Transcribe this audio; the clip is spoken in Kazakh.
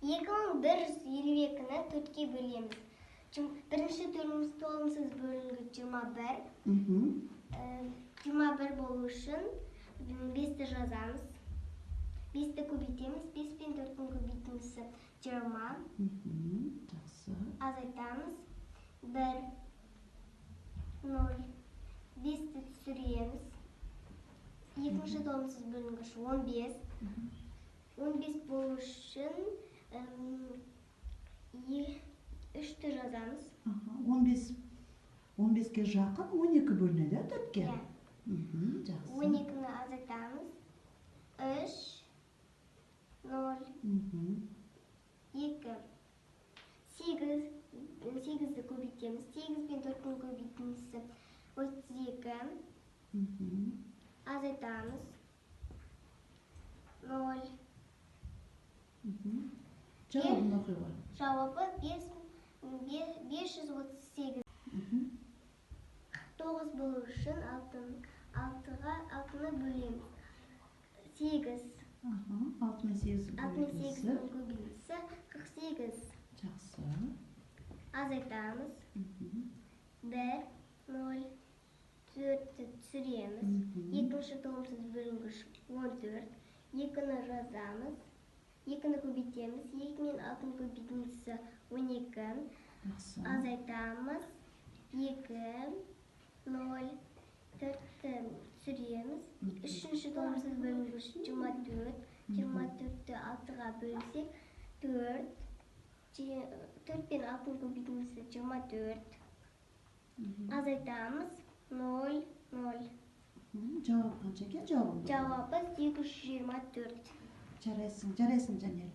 2152-ні 4-ке бөлеміз. Бірінші тоғызсыз бөлінгі 21. 21 болу үшін 5-ті жазамыз. 5-ті көбейтеміз. 5 пен 4-тің көбейтіндісі 20. Азайтамыз. 1, 0. 5-ті түсіреміз. Екінші тоғызсыз бөлінгіш 15. 15 болу үшін 3-ті жазамыз. 15-ке жақын 12 бөлінеді, 4-ке? 12-ні азайтамыз. 3, 0, 2. 8-ді көбейтеміз. 8 пен 4-тің көбейтіндісі 32. Азайтамыз. 0. Жауабын оқиға. Жауабы 538. 9 болу үшін 6-ны бөлеміз. 8. 68-дің көбейтіндісі 48. Жақсы. Азайтамыз. 1, 0, 4-ті түсіреміз. Екінші тоғызсыз бөлінгіш 14. 2-ні жазамыз. 2-ні көбейтеміз. 2 мен 6-ның көбейтіндісі 12. Азайтамыз. 2, 0, 4-ті түсіреміз. Үшінші тоғызсыз бөлінгіш 24. 24-ті 6-ға бөлсек 4. 4 пен 6-ның көбейтіндісі 24. Азайтамыз. 0, 0. Жауап қанша екен? Жауабы 824. Жарайсың, Жанел.